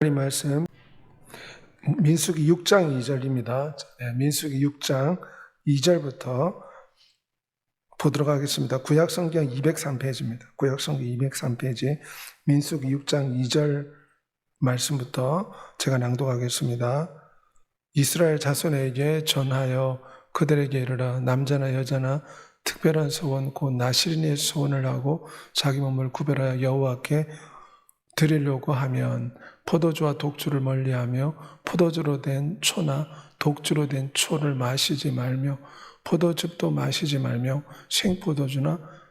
하나님 말씀 민수기 6장 2절입니다. 민수기 6장 2절부터 보도록 하겠습니다. 구약성경 203페이지입니다. 구약성경 203페이지 민수기 6장 2절 말씀부터 제가 낭독하겠습니다. 이스라엘 자손에게 전하여 그들에게 이르라. 남자나 여자나 특별한 소원 곧 나시린의 소원을 하고 자기 몸을 구별하여 여호와께 드리려고 하면 포도주와 독주를 멀리하며 포도주로 된 초나 독주로 된 초를 마시지 말며 포도즙도 마시지 말며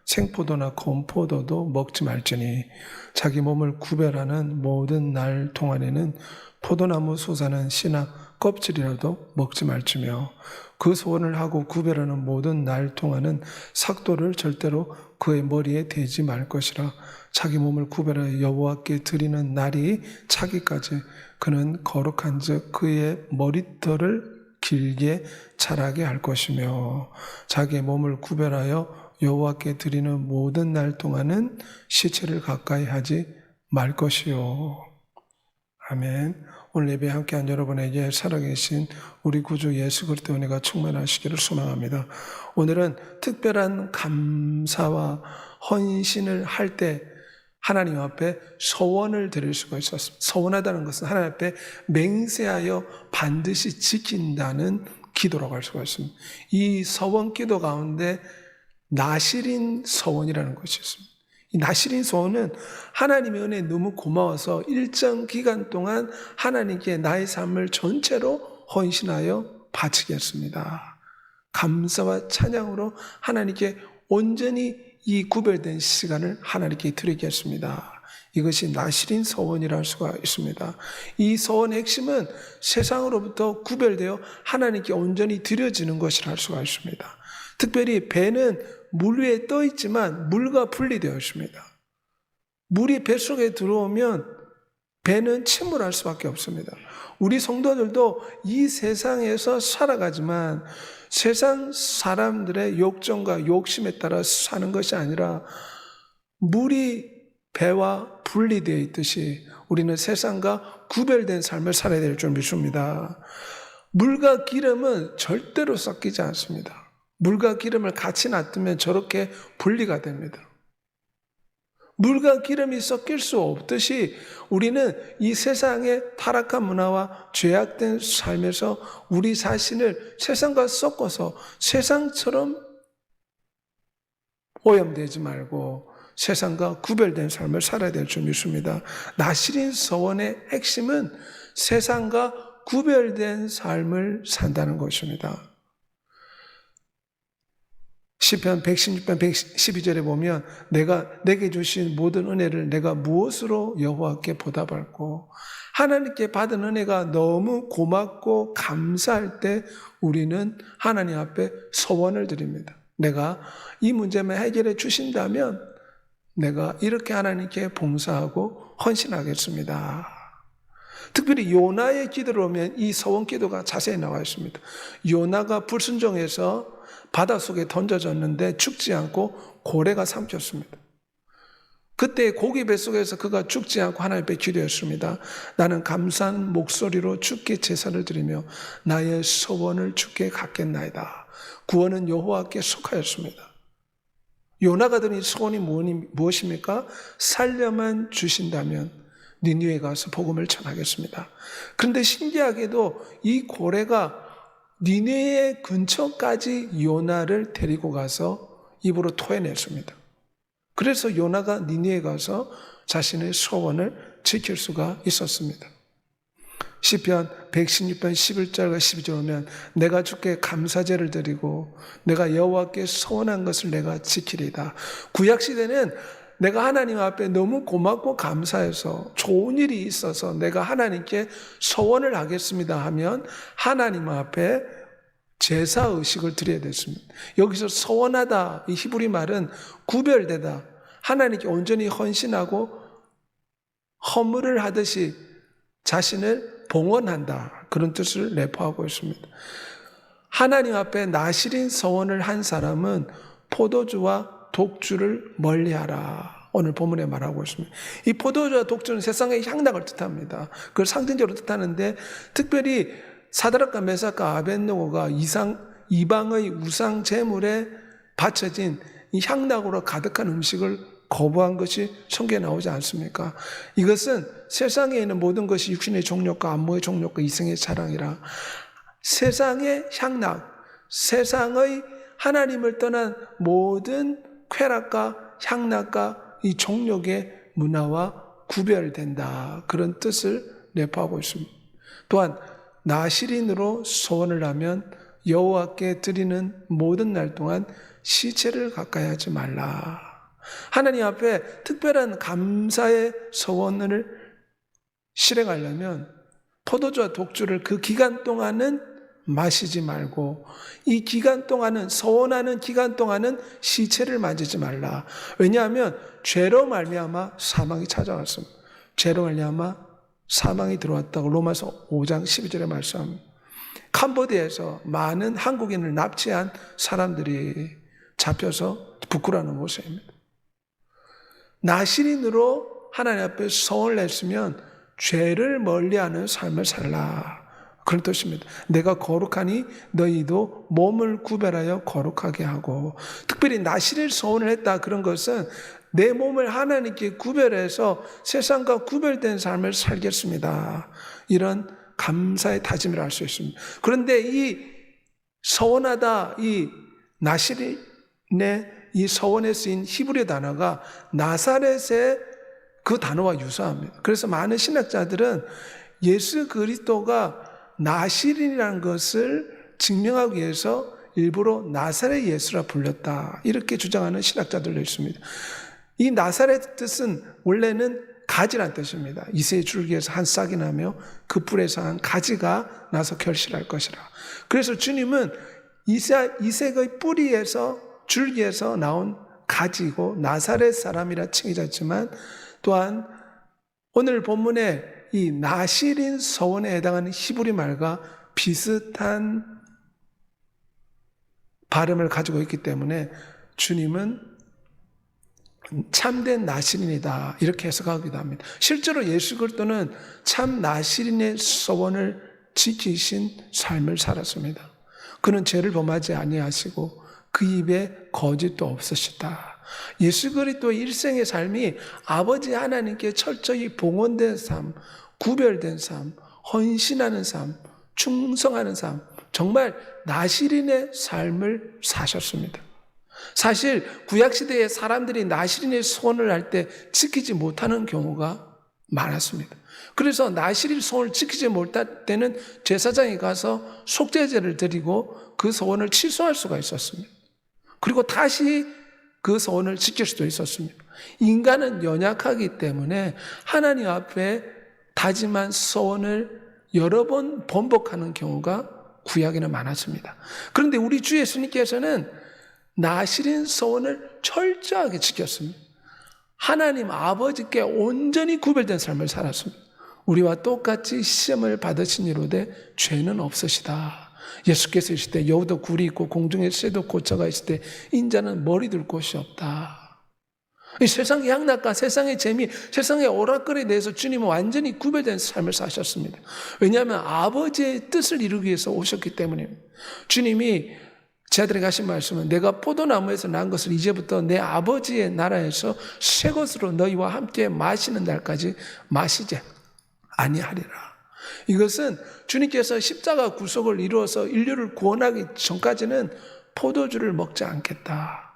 생포도나 건포도도 먹지 말지니 자기 몸을 구별하는 모든 날 동안에는 포도나무 솟아는 씨나 껍질이라도 먹지 말지며 그 소원을 하고 구별하는 모든 날 동안은 삭도를 절대로 그의 머리에 대지 말 것이라. 자기 몸을 구별하여 여호와께 드리는 날이 차기까지 그는 거룩한즉 그의 머리털을 길게 자라게 할 것이며 자기 몸을 구별하여 여호와께 드리는 모든 날 동안은 시체를 가까이 하지 말 것이요. 아멘. 오늘 예배 함께한 여러분에게 살아계신 우리 구주 예수 그리스도의 은혜가 충만하시기를 소망합니다. 오늘은 특별한 감사와 헌신을 할 때 하나님 앞에 소원을 드릴 수가 있었습니다. 소원하다는 것은 하나님 앞에 맹세하여 반드시 지킨다는 기도라고 할 수가 있습니다. 이 소원 기도 가운데 나시린 소원이라는 것이 있습니다. 이 나시린 소원은 하나님의 은혜에 너무 고마워서 일정 기간 동안 하나님께 나의 삶을 전체로 헌신하여 바치겠습니다. 감사와 찬양으로 하나님께 온전히 이 구별된 시간을 하나님께 드리겠습니다. 이것이 나시린 소원이라 할 수가 있습니다. 이 소원의 핵심은 세상으로부터 구별되어 하나님께 온전히 드려지는 것이라 할 수가 있습니다. 특별히 배는 물 위에 떠 있지만 물과 분리되어 있습니다. 물이 뱃속에 들어오면 배는 침몰할 수밖에 없습니다. 우리 성도들도 이 세상에서 살아가지만 세상 사람들의 욕정과 욕심에 따라 사는 것이 아니라 물이 배와 분리되어 있듯이 우리는 세상과 구별된 삶을 살아야 될 줄 믿습니다. 물과 기름은 절대로 섞이지 않습니다. 물과 기름을 같이 놔두면 저렇게 분리가 됩니다. 물과 기름이 섞일 수 없듯이 우리는 이 세상의 타락한 문화와 죄악된 삶에서 우리 자신을 세상과 섞어서 세상처럼 오염되지 말고 세상과 구별된 삶을 살아야 될 줄 믿습니다. 나시린 소원의 핵심은 세상과 구별된 삶을 산다는 것입니다. 시편 116편 112절에 보면 내게 주신 모든 은혜를 내가 무엇으로 여호와께 보답할고 하나님께 받은 은혜가 너무 고맙고 감사할 때 우리는 하나님 앞에 소원을 드립니다. 내가 이 문제만 해결해 주신다면 내가 이렇게 하나님께 봉사하고 헌신하겠습니다. 특별히 요나의 기도를 보면 이 소원 기도가 자세히 나와 있습니다. 요나가 불순종해서 바닷속에 던져졌는데 죽지 않고 고래가 삼켰습니다. 그때 고기 뱃속에서 그가 죽지 않고 하나님 앞에 기도했습니다. 나는 감사한 목소리로 주께 제사를 드리며 나의 소원을 주께 갖겠나이다. 구원은 여호와께 속하였습니다. 요나가 드린 소원이 무엇입니까? 살려만 주신다면 니느웨에 가서 복음을 전하겠습니다. 그런데 신기하게도 이 고래가 니느웨 근처까지 요나를 데리고 가서 입으로 토해냈습니다. 그래서 요나가 니느웨에 가서 자신의 소원을 지킬 수가 있었습니다. 시편 116편 11절과 12절 오면 내가 주께 감사제를 드리고 내가 여호와께 소원한 것을 내가 지키리다. 구약시대는 내가 하나님 앞에 너무 고맙고 감사해서 좋은 일이 있어서 내가 하나님께 소원을 하겠습니다 하면 하나님 앞에 제사의식을 드려야 됐습니다. 여기서 소원하다 이 히브리 말은 구별되다, 하나님께 온전히 헌신하고 허물을 하듯이 자신을 봉헌한다, 그런 뜻을 내포하고 있습니다. 하나님 앞에 나시린 소원을 한 사람은 포도주와 독주를 멀리하라. 오늘 본문에 말하고 있습니다. 이 포도주와 독주는 세상의 향락을 뜻합니다. 그걸 상징적으로 뜻하는데 특별히 사드락과 메삭과 아벳느고가 이방의 우상 제물에 바쳐진 이 향락으로 가득한 음식을 거부한 것이 성경에 나오지 않습니까? 이것은 세상에 있는 모든 것이 육신의 종욕과 안목의 종욕과 이생의 자랑이라 세상의 향락, 세상의 하나님을 떠난 모든 쾌락과 향락과 이 종욕의 문화와 구별된다. 그런 뜻을 내포하고 있습니다. 또한 나실인으로 소원을 하면 여호와께 드리는 모든 날 동안 시체를 가까이 하지 말라. 하나님 앞에 특별한 감사의 소원을 실행하려면 포도주와 독주를 그 기간 동안은 마시지 말고 이 기간 동안은 소원하는 기간 동안은 시체를 만지지 말라. 왜냐하면 죄로 말미암아 사망이 찾아왔습니다. 죄로 말미암아 사망이 들어왔다고 로마서 5장 12절에 말씀합니다. 캄보디아에서 많은 한국인을 납치한 사람들이 잡혀서 부끄러워하는 모습입니다. 나실인으로 하나님 앞에 소원을 했으면 죄를 멀리하는 삶을 살라. 그런 뜻입니다. 내가 거룩하니 너희도 몸을 구별하여 거룩하게 하고 특별히 나실인 소원을 했다. 그런 것은 내 몸을 하나님께 구별해서 세상과 구별된 삶을 살겠습니다. 이런 감사의 다짐을 할 수 있습니다. 그런데 이 서원하다, 이 나실인의 이 서원에 쓰인 히브리 단어가 나사렛의 그 단어와 유사합니다. 그래서 많은 신학자들은 예수 그리스도가 나실인이라는 것을 증명하기 위해서 일부러 나사렛 예수라 불렸다. 이렇게 주장하는 신학자들도 있습니다. 이 나사렛 뜻은 원래는 가지란 뜻입니다. 이새의 줄기에서 한 싹이 나며 그 뿔에서 한 가지가 나서 결실할 것이라. 그래서 주님은 이색의 뿌리에서 줄기에서 나온 가지고 나사렛 사람이라 칭해졌지만 또한 오늘 본문에 이 나실인 서원에 해당하는 히브리 말과 비슷한 발음을 가지고 있기 때문에 주님은 참된 나실인이다 이렇게 해석하기도 합니다. 실제로 예수 그리스도는 참 나실인의 서원을 지키신 삶을 살았습니다. 그는 죄를 범하지 아니하시고 그 입에 거짓도 없으시다. 예수 그리스도의 일생의 삶이 아버지 하나님께 철저히 봉헌된 삶, 구별된 삶, 헌신하는 삶, 충성하는 삶, 정말 나실인의 삶을 사셨습니다. 사실 구약시대에 사람들이 나실인의 소원을 할 때 지키지 못하는 경우가 많았습니다. 그래서 나실인 소원을 지키지 못할 때는 제사장이 가서 속죄제를 드리고 그 소원을 취소할 수가 있었습니다. 그리고 다시 그 소원을 지킬 수도 있었습니다. 인간은 연약하기 때문에 하나님 앞에 다짐한 소원을 여러 번 번복하는 경우가 구약에는 많았습니다. 그런데 우리 주 예수님께서는 나실인 소원을 철저하게 지켰습니다. 하나님 아버지께 온전히 구별된 삶을 살았습니다. 우리와 똑같이 시험을 받으신 이로되 죄는 없으시다. 예수께서 있을 때 여우도 굴이 있고 공중에 새도 고처가 있을 때 인자는 머리 둘 곳이 없다. 이 세상의 향락과 세상의 재미, 세상의 오락거리에 대해서 주님은 완전히 구별된 삶을 사셨습니다. 왜냐하면 아버지의 뜻을 이루기 위해서 오셨기 때문입니다. 주님이 제자들에게 하신 말씀은 내가 포도나무에서 난 것을 이제부터 내 아버지의 나라에서 새 것으로 너희와 함께 마시는 날까지 마시지 아니하리라. 이것은 주님께서 십자가 구속을 이루어서 인류를 구원하기 전까지는 포도주를 먹지 않겠다.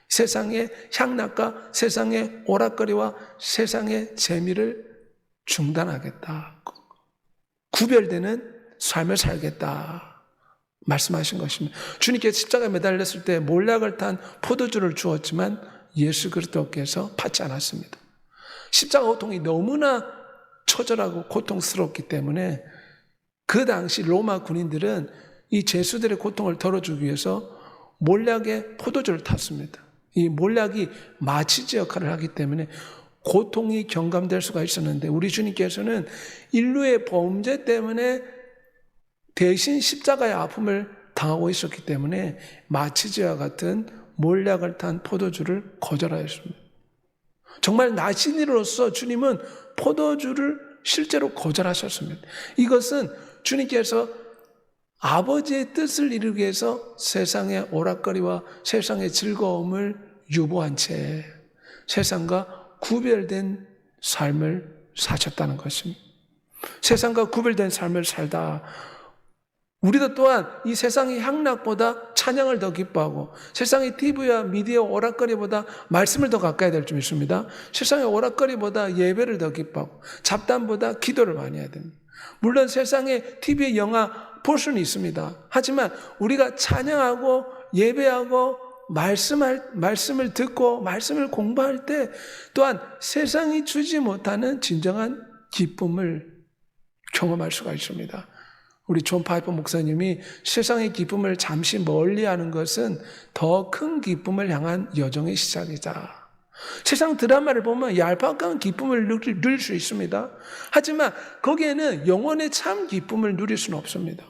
세상의 향락과 세상의 오락거리와 세상의 재미를 중단하겠다. 구별되는 삶을 살겠다. 말씀하신 것입니다. 주님께서 십자가에 매달렸을 때 몰락을 탄 포도주를 주었지만 예수 그리스도께서 받지 않았습니다. 십자가 고통이 너무나 처절하고 고통스럽기 때문에 그 당시 로마 군인들은 이 죄수들의 고통을 덜어주기 위해서 몰락의 포도주를 탔습니다. 이 몰락이 마취제 역할을 하기 때문에 고통이 경감될 수가 있었는데 우리 주님께서는 인류의 범죄 때문에 대신 십자가의 아픔을 당하고 있었기 때문에 마취제와 같은 몰락을 탄 포도주를 거절하였습니다. 정말 나신이로서 주님은 포도주를 실제로 거절하셨습니다. 이것은 주님께서 아버지의 뜻을 이루기 위해서 세상의 오락거리와 세상의 즐거움을 유보한 채 세상과 구별된 삶을 사셨다는 것입니다. 세상과 구별된 삶을 살다 우리도 또한 이 세상의 향락보다 찬양을 더 기뻐하고 세상의 TV와 미디어 오락거리보다 말씀을 더 가까이 될 줄 믿습니다. 세상의 오락거리보다 예배를 더 기뻐하고 잡담보다 기도를 많이 해야 됩니다. 물론 세상에 TV에 영화 볼 수는 있습니다. 하지만 우리가 찬양하고 예배하고 말씀을 듣고 말씀을 공부할 때 또한 세상이 주지 못하는 진정한 기쁨을 경험할 수가 있습니다. 우리 존 파이퍼 목사님이 세상의 기쁨을 잠시 멀리하는 것은 더 큰 기쁨을 향한 여정의 시작이다. 세상 드라마를 보면 얄팍한 기쁨을 누릴 수 있습니다. 하지만 거기에는 영혼의 참 기쁨을 누릴 수는 없습니다.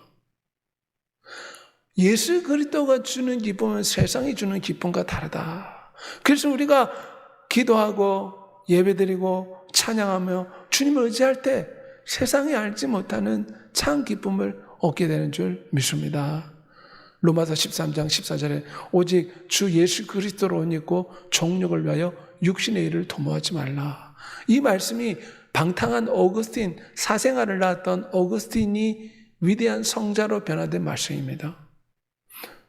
예수 그리스도가 주는 기쁨은 세상이 주는 기쁨과 다르다. 그래서 우리가 기도하고 예배드리고 찬양하며 주님을 의지할 때 세상이 알지 못하는 참 기쁨을 얻게 되는 줄 믿습니다. 로마서 13장 14절에 오직 주 예수 그리스도로 옷 입고 정욕을 위하여 육신의 일을 도모하지 말라. 이 말씀이 방탕한 어거스틴, 사생아를 낳았던 어거스틴이 위대한 성자로 변화된 말씀입니다.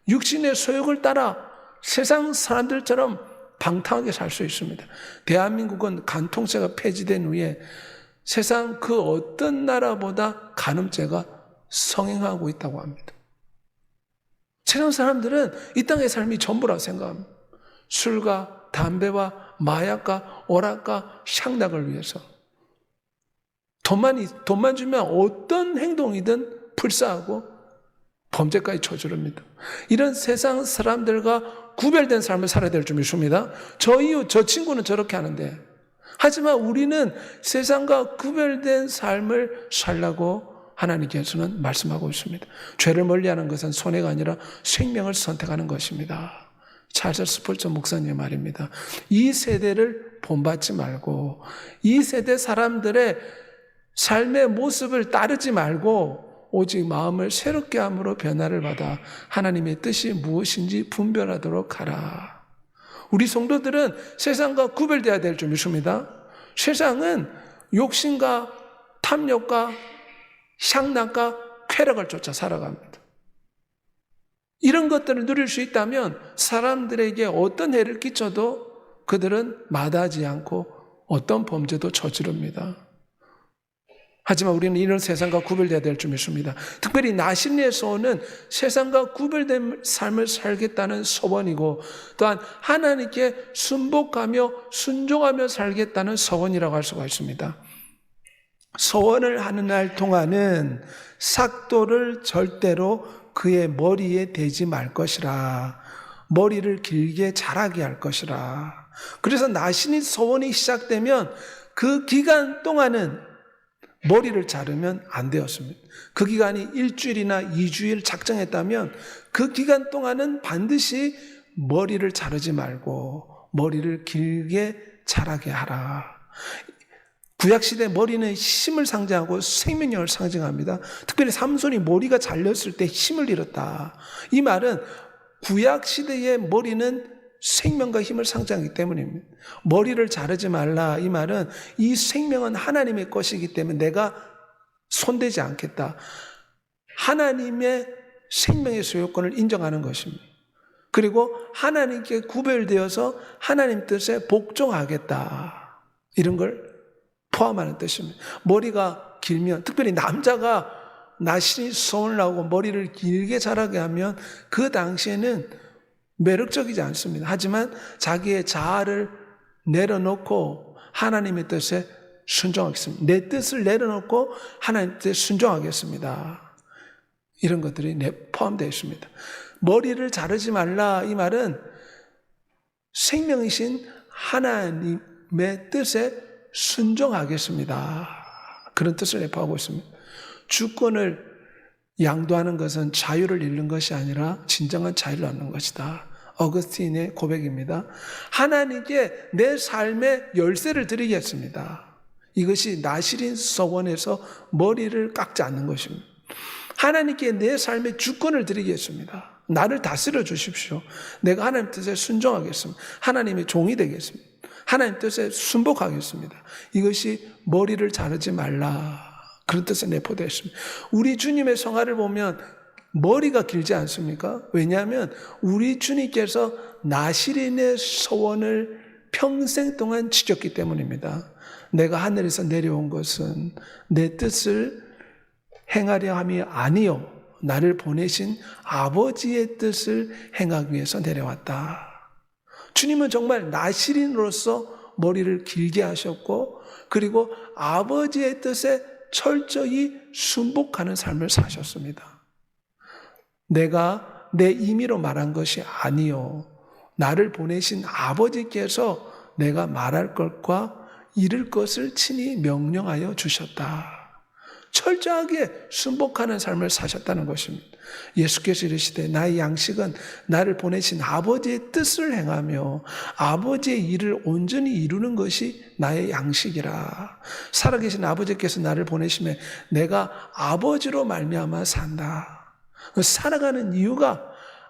육신의 소욕을 따라 세상 사람들처럼 방탕하게 살 수 있습니다. 대한민국은 간통죄가 폐지된 후에 세상 그 어떤 나라보다 간음죄가 성행하고 있다고 합니다. 세상 사람들은 이 땅의 삶이 전부라고 생각합니다. 술과 담배와 마약과 오락과 향락을 위해서 돈만 주면 어떤 행동이든 불사하고 범죄까지 저지릅니다. 이런 세상 사람들과 구별된 삶을 살아야 될 줄 믿습니다. 저 친구는 저렇게 하는데 하지만 우리는 세상과 구별된 삶을 살라고 하나님께서는 말씀하고 있습니다. 죄를 멀리하는 것은 손해가 아니라 생명을 선택하는 것입니다. 찰스 스펄전 목사님의 말입니다. 이 세대를 본받지 말고 이 세대 사람들의 삶의 모습을 따르지 말고 오직 마음을 새롭게 함으로 변화를 받아 하나님의 뜻이 무엇인지 분별하도록 하라. 우리 성도들은 세상과 구별되어야 될 줄 믿습니다. 세상은 욕심과 탐욕과 향락과 쾌락을 쫓아 살아갑니다. 이런 것들을 누릴 수 있다면 사람들에게 어떤 해를 끼쳐도 그들은 마다하지 않고 어떤 범죄도 저지릅니다. 하지만 우리는 이런 세상과 구별되어야 될 줄 믿습니다. 특별히 나신리의 소원은 세상과 구별된 삶을 살겠다는 소원이고 또한 하나님께 순복하며 순종하며 살겠다는 소원이라고 할 수가 있습니다. 소원을 하는 날 동안은 삭도를 절대로 그의 머리에 대지 말 것이라. 머리를 길게 자라게 할 것이라. 그래서 나신이 소원이 시작되면 그 기간 동안은 머리를 자르면 안 되었습니다. 그 기간이 1주일이나 2주일 작정했다면 그 기간 동안은 반드시 머리를 자르지 말고 머리를 길게 자라게 하라. 구약시대 머리는 힘을 상징하고 생명력을 상징합니다. 특별히 삼손이 머리가 잘렸을 때 힘을 잃었다. 이 말은 구약시대의 머리는 생명과 힘을 상징하기 때문입니다. 머리를 자르지 말라. 이 말은 이 생명은 하나님의 것이기 때문에 내가 손대지 않겠다. 하나님의 생명의 소유권을 인정하는 것입니다. 그리고 하나님께 구별되어서 하나님 뜻에 복종하겠다. 이런 걸 포함하는 뜻입니다. 머리가 길면 특별히 남자가 나신이 소원을 하고 머리를 길게 자라게 하면 그 당시에는 매력적이지 않습니다. 하지만 자기의 자아를 내려놓고 하나님의 뜻에 순종하겠습니다. 내 뜻을 내려놓고 하나님의 뜻에 순종하겠습니다. 이런 것들이 포함되어 있습니다. 머리를 자르지 말라. 이 말은 생명이신 하나님의 뜻에 순종하겠습니다. 그런 뜻을 내포하고 있습니다. 주권을 양도하는 것은 자유를 잃는 것이 아니라 진정한 자유를 얻는 것이다. 어거스틴의 고백입니다. 하나님께 내 삶의 열쇠를 드리겠습니다. 이것이 나시린 서원에서 머리를 깎지 않는 것입니다. 하나님께 내 삶의 주권을 드리겠습니다. 나를 다스려 주십시오. 내가 하나님 뜻에 순종하겠습니다. 하나님의 종이 되겠습니다. 하나님 뜻에 순복하겠습니다. 이것이 머리를 자르지 말라, 그런 뜻에 내포되었습니다. 우리 주님의 성화를 보면 머리가 길지 않습니까? 왜냐하면 우리 주님께서 나시린의 서원을 평생 동안 지켰기 때문입니다. 내가 하늘에서 내려온 것은 내 뜻을 행하려 함이 아니요 나를 보내신 아버지의 뜻을 행하기 위해서 내려왔다. 주님은 정말 나시린으로서 머리를 길게 하셨고, 그리고 아버지의 뜻에 철저히 순복하는 삶을 사셨습니다. 내가 내 임의로 말한 것이 아니요 나를 보내신 아버지께서 내가 말할 것과 이룰 것을 친히 명령하여 주셨다. 철저하게 순복하는 삶을 사셨다는 것입니다. 예수께서 이르시되 나의 양식은 나를 보내신 아버지의 뜻을 행하며 아버지의 일을 온전히 이루는 것이 나의 양식이라. 살아계신 아버지께서 나를 보내시매 내가 아버지로 말미암아 산다. 살아가는 이유가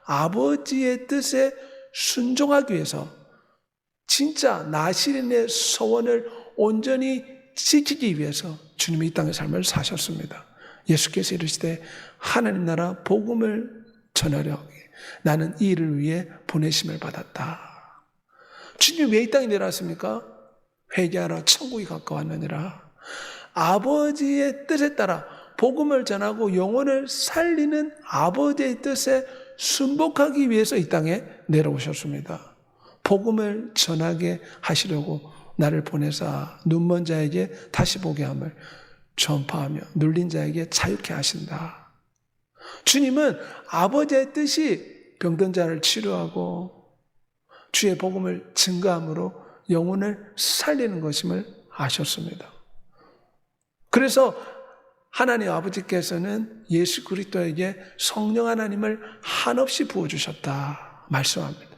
아버지의 뜻에 순종하기 위해서, 진짜 나시린의 서원을 온전히 지키기 위해서 주님이 이 땅의 삶을 사셨습니다. 예수께서 이르시되 하나님 나라 복음을 전하려 하기 나는 이 일을 위해 보내심을 받았다. 주님이 왜 이 땅에 내려왔습니까? 회개하라 천국이 가까웠느니라. 아버지의 뜻에 따라 복음을 전하고 영혼을 살리는 아버지의 뜻에 순복하기 위해서 이 땅에 내려오셨습니다. 복음을 전하게 하시려고 나를 보내사 눈먼 자에게 다시 보게 함을 전파하며 눌린 자에게 자유케 하신다. 주님은 아버지의 뜻이 병든 자를 치료하고 주의 복음을 증거함으로 영혼을 살리는 것임을 아셨습니다. 그래서 하나님 아버지께서는 예수 그리스도에게 성령 하나님을 한없이 부어주셨다 말씀합니다.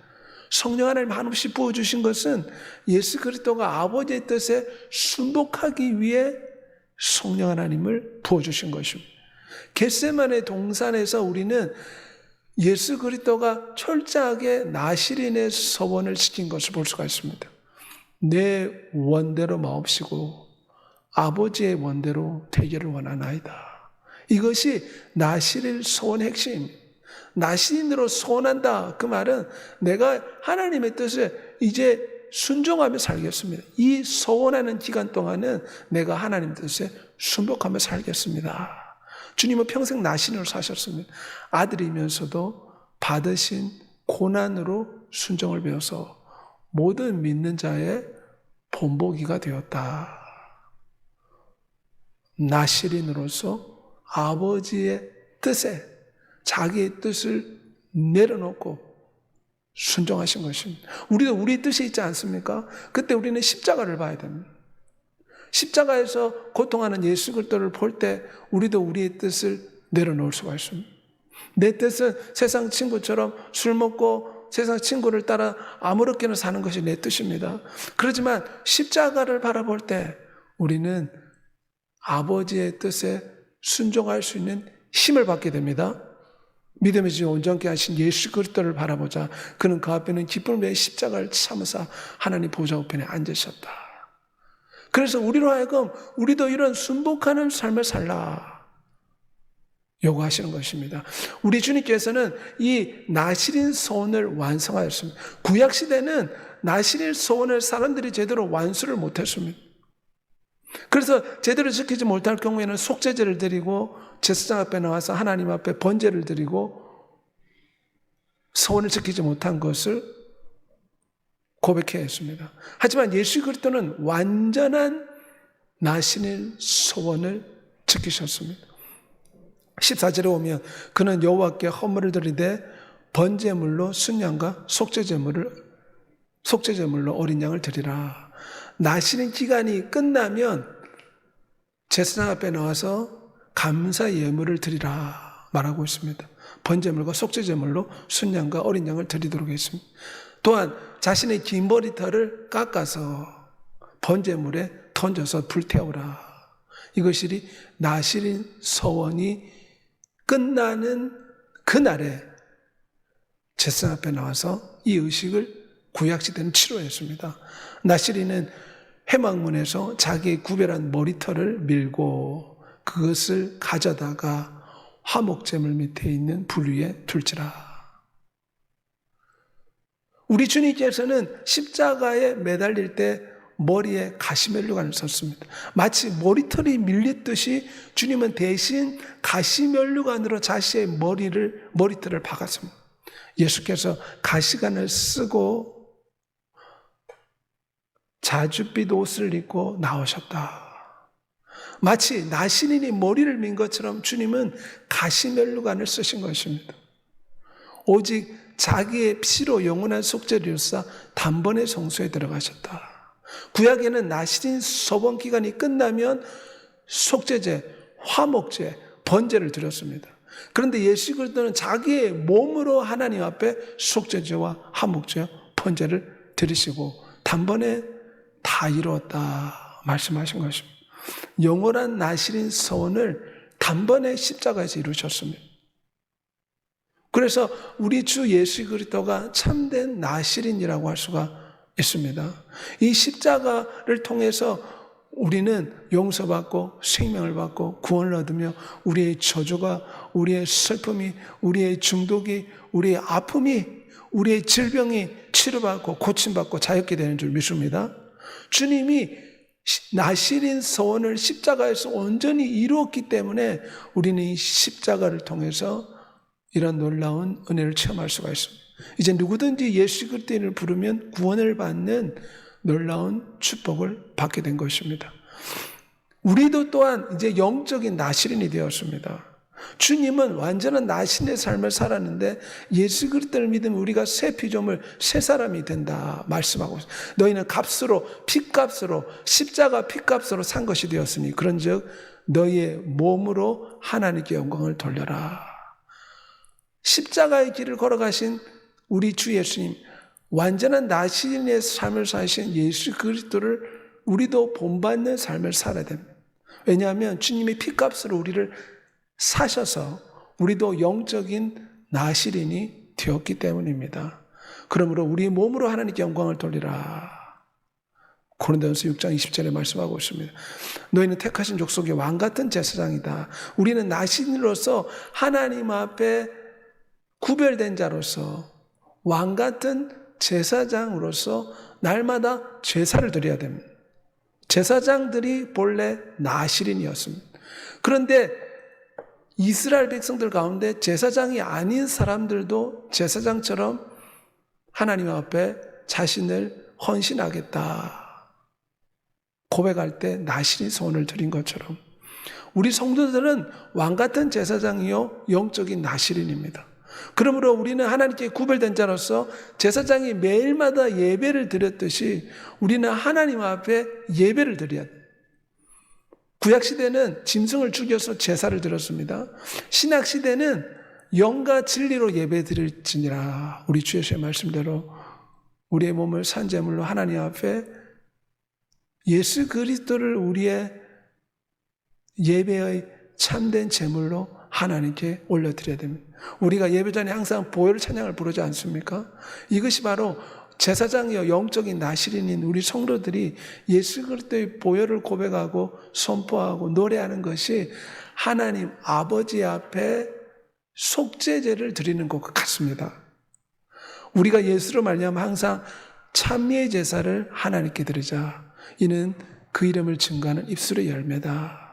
성령 하나님 한없이 부어주신 것은 예수 그리스도가 아버지의 뜻에 순복하기 위해 성령 하나님을 부어주신 것입니다. 겟세마네 동산에서 우리는 예수 그리스도가 철저하게 나시린의 서원을 지킨 것을 볼 수가 있습니다. 내 원대로 마옵시고 아버지의 원대로 되기를 원하나이다. 이것이 나시린 서원의 핵심입니다. 나시린으로 소원한다. 그 말은 내가 하나님의 뜻을 이제 순종하며 살겠습니다. 이 소원하는 기간 동안은 내가 하나님 뜻에 순복하며 살겠습니다. 주님은 평생 나시린으로 사셨습니다. 아들이면서도 받으신 고난으로 순종을 배워서 모든 믿는 자의 본보기가 되었다. 나시린으로서 아버지의 뜻에 자기의 뜻을 내려놓고 순종하신 것입니다. 우리도 우리 뜻이 있지 않습니까? 그때 우리는 십자가를 봐야 됩니다. 십자가에서 고통하는 예수 그리스도를 볼 때 우리도 우리의 뜻을 내려놓을 수가 있습니다. 내 뜻은 세상 친구처럼 술 먹고 세상 친구를 따라 아무렇게나 사는 것이 내 뜻입니다. 그렇지만 십자가를 바라볼 때 우리는 아버지의 뜻에 순종할 수 있는 힘을 받게 됩니다. 믿음의 주 온전케 하신 예수 그리스도를 바라보자. 그는 그 앞에는 기쁨을 위해 십자가를 참으사 하나님 보좌 우편에 앉으셨다. 그래서 우리로 하여금 우리도 이런 순복하는 삶을 살라 요구하시는 것입니다. 우리 주님께서는 이 나시린 소원을 완성하였습니다. 구약시대는 나시린 소원을 사람들이 제대로 완수를 못했습니다. 그래서 제대로 지키지 못할 경우에는 속죄제를 드리고 제사장 앞에 나와서 하나님 앞에 번제를 드리고 소원을 지키지 못한 것을 고백해야 했습니다. 하지만 예수 그리스도는 완전한 나시린 소원을 지키셨습니다. 14절에 오면 그는 여호와께 헌물을 드리되 번제물로 순양과 속죄제물로 어린 양을 드리라. 나시린 기간이 끝나면 제사장 앞에 나와서 감사 예물을 드리라 말하고 있습니다. 번제물과 속죄제물로 순양과 어린 양을 드리도록 했습니다. 또한 자신의 긴 머리털을 깎아서 번제물에 던져서 불태우라. 이것이 나실인 서원이 끝나는 그날에 제사 앞에 나와서 이 의식을 구약시대는 치료했습니다. 나실인은 회막문에서 자기의 구별한 머리털을 밀고 그것을 가져다가 화목제물 밑에 있는 불 위에 둘지라. 우리 주님께서는 십자가에 매달릴 때 머리에 가시면류관을 썼습니다. 마치 머리털이 밀렸듯이 주님은 대신 가시면류관으로 자신의 머리털을 박았습니다. 예수께서 가시관을 쓰고 자줏빛 옷을 입고 나오셨다. 마치 나실인이 머리를 민 것처럼 주님은 가시면류관을 쓰신 것입니다. 오직 자기의 피로 영원한 속죄를 이루사 단번에 성소에 들어가셨다. 구약에는 나실인 서원 기간이 끝나면 속죄제, 화목제, 번제를 드렸습니다. 그런데 예수 그리스도는 자기의 몸으로 하나님 앞에 속죄제와 화목제와 번제를 드리시고 단번에 다 이루었다 말씀하신 것입니다. 영원한 나실인 서원을 단번에 십자가에서 이루셨습니다. 그래서 우리 주 예수 그리스도가 참된 나실인이라고 할 수가 있습니다. 이 십자가를 통해서 우리는 용서받고 생명을 받고 구원을 얻으며 우리의 저주가, 우리의 슬픔이, 우리의 중독이, 우리의 아픔이, 우리의 질병이 치료받고 고침받고 자유케 되는 줄 믿습니다. 주님이 나실인 서원을 십자가에서 온전히 이루었기 때문에 우리는 이 십자가를 통해서 이런 놀라운 은혜를 체험할 수가 있습니다. 이제 누구든지 예수 그리스도를 부르면 구원을 받는 놀라운 축복을 받게 된 것입니다. 우리도 또한 이제 영적인 나실인이 되었습니다. 주님은 완전한 나신의 삶을 살았는데 예수 그리스도를 믿으면 우리가 새 피조물, 새 사람이 된다 말씀하고 있습니다. 너희는 값으로, 피값으로, 십자가 피값으로 산 것이 되었으니 그런즉 너희의 몸으로 하나님께 영광을 돌려라. 십자가의 길을 걸어가신 우리 주 예수님, 완전한 나신의 삶을 사신 예수 그리스도를 우리도 본받는 삶을 살아야 됩니다. 왜냐하면 주님의 피값으로 우리를 사셔서 우리도 영적인 나실인이 되었기 때문입니다. 그러므로 우리 몸으로 하나님께 영광을 돌리라. 고린도전서 6장 20절에 말씀하고 있습니다. 너희는 택하신 족속의 왕같은 제사장이다. 우리는 나신으로서 하나님 앞에 구별된 자로서 왕같은 제사장으로서 날마다 제사를 드려야 됩니다. 제사장들이 본래 나실인이었습니다. 그런데 이스라엘 백성들 가운데 제사장이 아닌 사람들도 제사장처럼 하나님 앞에 자신을 헌신하겠다 고백할 때 나실인 소원을 드린 것처럼 우리 성도들은 왕같은 제사장이요 영적인 나실인입니다. 그러므로 우리는 하나님께 구별된 자로서 제사장이 매일마다 예배를 드렸듯이 우리는 하나님 앞에 예배를 드려야 돼요. 구약시대는 짐승을 죽여서 제사를 드렸습니다. 신약시대는 영과 진리로 예배 드릴지니라. 우리 주 예수의 말씀대로 우리의 몸을 산제물로 하나님 앞에 예수 그리스도를 우리의 예배의 참된 제물로 하나님께 올려드려야 됩니다. 우리가 예배 전에 항상 보혈 찬양을 부르지 않습니까? 이것이 바로 제사장이요 영적인 나실인인 우리 성도들이 예수 그리스도의 보혈을 고백하고 선포하고 노래하는 것이 하나님 아버지 앞에 속죄제를 드리는 것과 같습니다. 우리가 예수로 말미암아 항상 찬미의 제사를 하나님께 드리자. 이는 그 이름을 증거하는 입술의 열매다.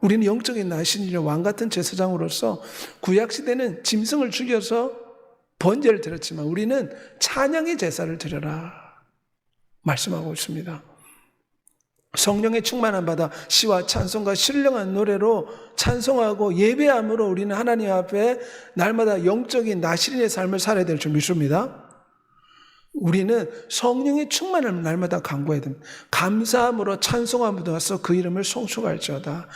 우리는 영적인 나신이요 왕같은 제사장으로서 구약시대는 짐승을 죽여서 번제를 드렸지만 우리는 찬양의 제사를 드려라 말씀하고 있습니다. 성령의 충만함 받아 시와 찬송과 신령한 노래로 찬송하고 예배함으로 우리는 하나님 앞에 날마다 영적인 나실인의 삶을 살아야 될 줄 믿습니다. 우리는 성령의 충만함을 날마다 간구해야 됩니다. 감사함으로 찬송함으로 와서 그 이름을 송축할지어다.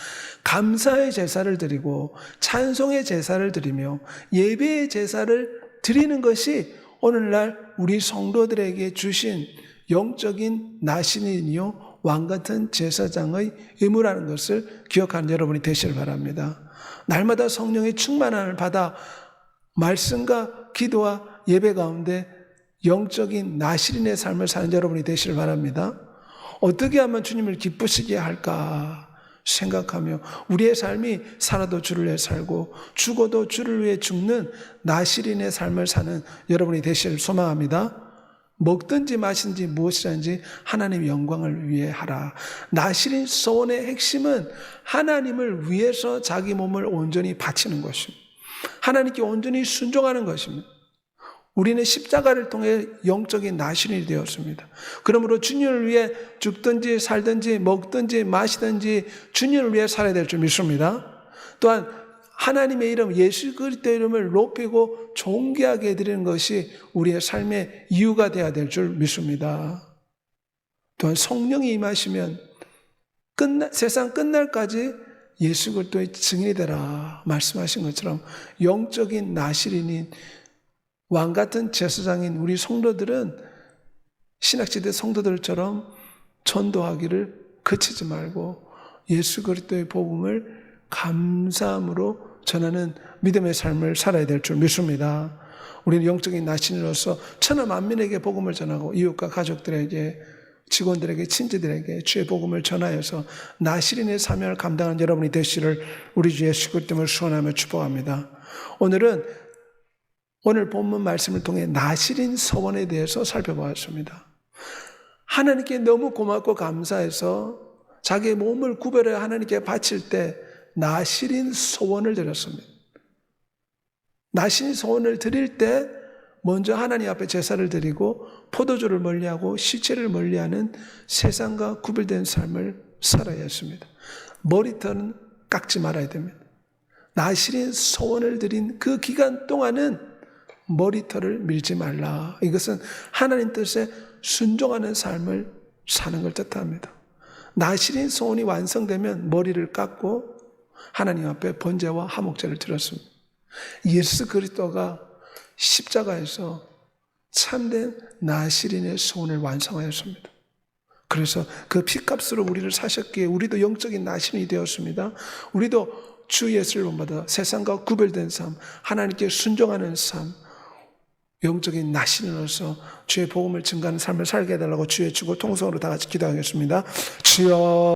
감사의 제사를 드리고 찬송의 제사를 드리며 예배의 제사를 드리는 것이 오늘날 우리 성도들에게 주신 영적인 나신이요 왕같은 제사장의 의무라는 것을 기억하는 여러분이 되시길 바랍니다. 날마다 성령의 충만함을 받아 말씀과 기도와 예배 가운데 영적인 나실인의 삶을 사는 여러분이 되시길 바랍니다. 어떻게 하면 주님을 기쁘시게 할까 생각하며 우리의 삶이 살아도 주를 위해 살고 죽어도 주를 위해 죽는 나실인의 삶을 사는 여러분이 되시길 소망합니다. 먹든지 마시든지 무엇이든지 하나님의 영광을 위해 하라. 나실인 소원의 핵심은 하나님을 위해서 자기 몸을 온전히 바치는 것입니다. 하나님께 온전히 순종하는 것입니다. 우리는 십자가를 통해 영적인 나신이 되었습니다. 그러므로 주님을 위해 죽든지 살든지 먹든지 마시든지 주님을 위해 살아야 될 줄 믿습니다. 또한 하나님의 이름 예수 그리스도의 이름을 높이고 존귀하게 해드리는 것이 우리의 삶의 이유가 되어야 될 줄 믿습니다. 또한 성령이 임하시면 세상 끝날까지 예수 그리스도의 증인이 되라 말씀하신 것처럼 영적인 나실인인 왕같은 제사장인 우리 성도들은 신학시대 성도들처럼 전도하기를 그치지 말고 예수 그리스도의 복음을 감사함으로 전하는 믿음의 삶을 살아야 될 줄 믿습니다. 우리는 영적인 나신으로서 천하 만민에게 복음을 전하고 이웃과 가족들에게 직원들에게 친지들에게 주의 복음을 전하여서 나실인의 사명을 감당하는 여러분이 되시기를 우리 주 예수 그리스도를 소원하며 축복합니다. 오늘 본문 말씀을 통해 나실인 서원에 대해서 살펴보았습니다. 하나님께 너무 고맙고 감사해서 자기의 몸을 구별해 하나님께 바칠 때 나실인 서원을 드렸습니다. 나실인 서원을 드릴 때 먼저 하나님 앞에 제사를 드리고 포도주를 멀리하고 시체를 멀리하는 세상과 구별된 삶을 살아야 했습니다. 머리털은 깎지 말아야 됩니다. 나실인 서원을 드린 그 기간 동안은 머리털을 밀지 말라. 이것은 하나님 뜻에 순종하는 삶을 사는 걸 뜻합니다. 나실인 소원이 완성되면 머리를 깎고 하나님 앞에 번제와 화목제를 드렸습니다. 예수 그리스도가 십자가에서 참된 나실인의 소원을 완성하였습니다. 그래서 그 피값으로 우리를 사셨기에 우리도 영적인 나실인이 되었습니다. 우리도 주 예수를 본받아 세상과 구별된 삶, 하나님께 순종하는 삶, 영적인 나신으로서 주의 복음을 증가하는 삶을 살게 해달라고 주의 주고 통성으로 다 같이 기도하겠습니다. 주여